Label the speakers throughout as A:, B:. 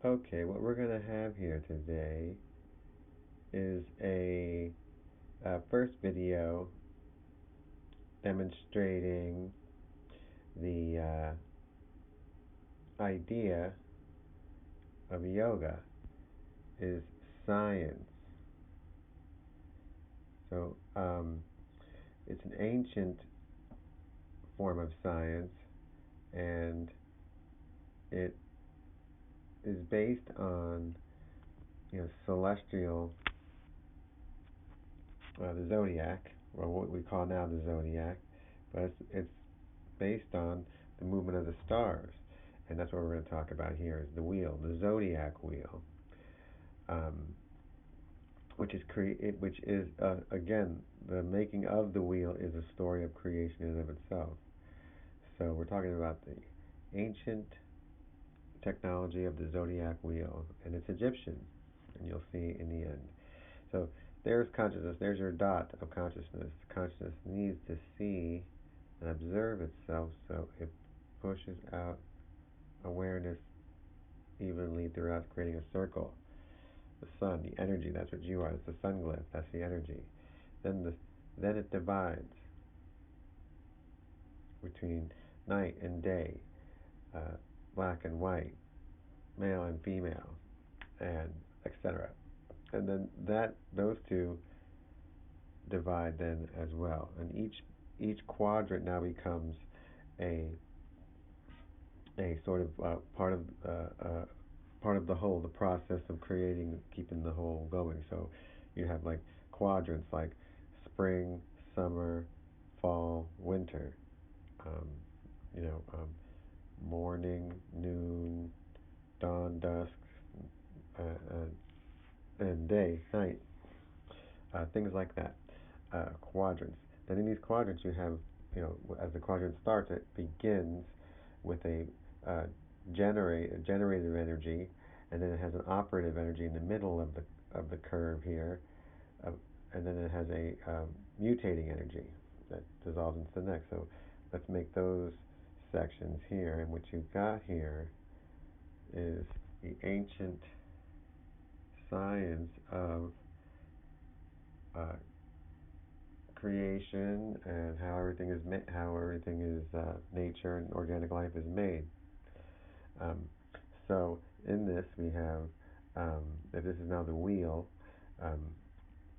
A: Okay, what we're going to have here today is a first video demonstrating the idea of yoga is science. So it's an ancient form of science, and it is based on celestial, the zodiac, or what we call now the zodiac, but it's based on the movement of the stars, and that's what we're going to talk about here is the wheel, the zodiac wheel, um, which is again, the making of the wheel is a story of creation in and of itself. So we're talking about the ancient technology of the zodiac wheel, and it's Egyptian, and you'll see in the end. So there's consciousness, there's your dot of consciousness. Consciousness needs to see and observe itself, so it pushes out awareness evenly throughout, creating a circle. The sun, the energy, that's what you are. It's the sun glyph, that's the energy. Then it divides between night and day, black and white, male and female, and etc. And then those two divide then as well. And each quadrant now becomes a sort of part of the whole, the process of creating, keeping the whole going. So you have like quadrants like spring, summer, fall, winter. Um, you know, morning, noon, dawn, dusk, and day, night, things like that. Quadrants. Then in these quadrants, you have, as the quadrant starts, it begins with a generative energy, and then it has an operative energy in the middle of the curve here, uh, and then it has a mutating energy that dissolves into the next. So let's make those sections here, and what you've got here is the ancient science of uh, creation and how everything is nature and organic life is made. Um, so in this we have, if this is now the wheel, um,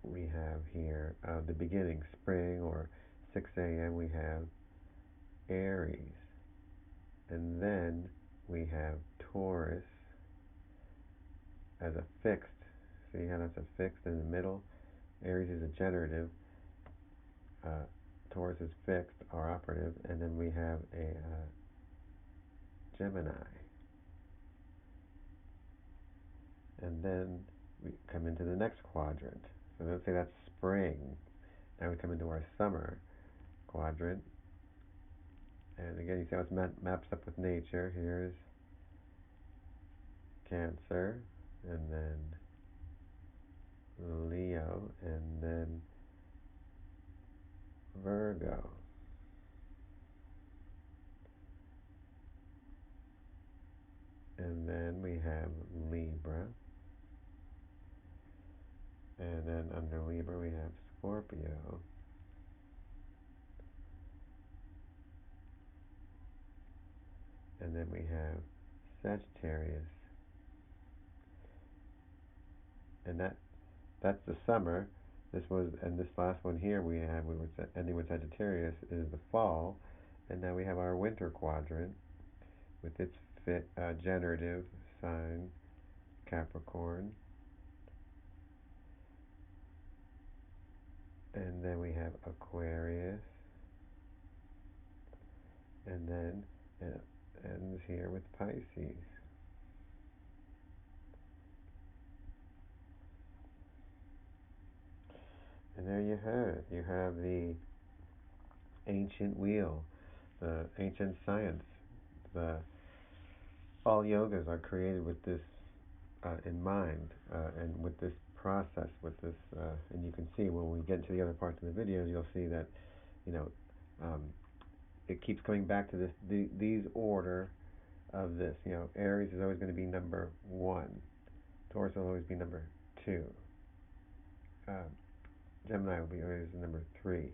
A: we have here the beginning, spring or 6 a.m. We have Aries, and then we have Taurus as a fixed. See how that's a fixed in the middle? Aries is a generative. Taurus is fixed or operative, and then we have a Gemini. And then we come into the next quadrant. So let's say that's spring. Now we come into our summer quadrant. And again, you see how it maps up with nature. Here's Cancer, and then Leo, and then Virgo. And then we have Libra. And then under Libra we have Scorpio. And then we have Sagittarius. And that's the summer. And this last one here we were ending with Sagittarius is the fall. And now we have our winter quadrant with its generative sign, Capricorn. And then we have Aquarius. And then it ends here with Pisces. And there you have it. You have the ancient wheel, the ancient science. All yogas are created with this in mind, and with this process, and you can see when we get into the other parts of the videos, you'll see that, you know, um, it keeps coming back to these order of this. Aries is always going to be number 1. Taurus will always be number 2. Uh, Gemini will be always number 3.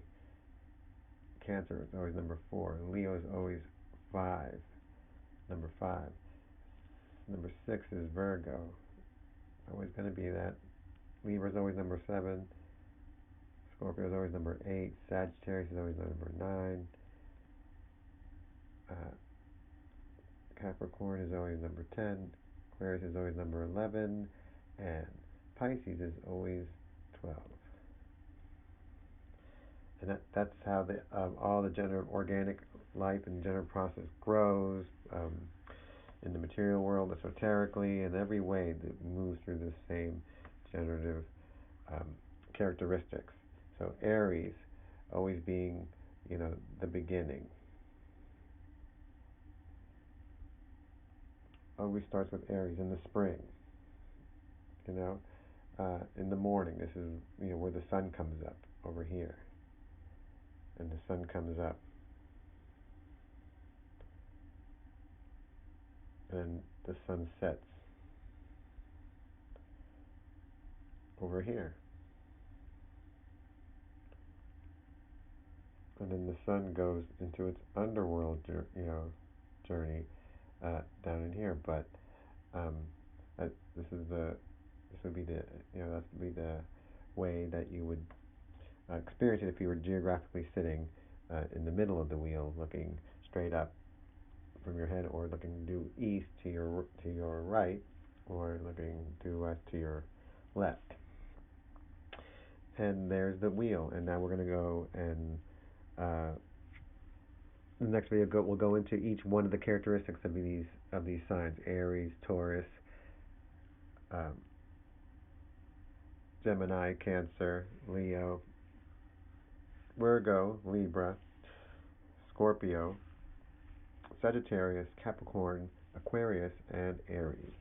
A: Cancer is always number 4. Leo is always 5. Number 5. Number 6 is Virgo. Always going to be that. Libra is always number 7. Scorpio is always number 8. Sagittarius is always number 9. Capricorn is always number 10. Aquarius is always number 11. And Pisces is always 12. And that's how all the generative organic life and generative process grows in the material world, esoterically, in every way that moves through the same generative characteristics. So Aries always being, the beginning. Always starts with Aries in the spring. In the morning, this is where the sun comes up over here, and the sun comes up, and the sun sets over here, and then the sun goes into its underworld, journey down in here. But this would be the way that you would experience it if you were geographically sitting in the middle of the wheel, looking straight up from your head, or looking due east to your right, or looking due west to your left. And there's the wheel. And now we're going to go and the next video we'll go into each one of the characteristics of these signs: Aries, Taurus, Gemini, Cancer, Leo, Virgo, Libra, Scorpio, Sagittarius, Capricorn, Aquarius, and Aries.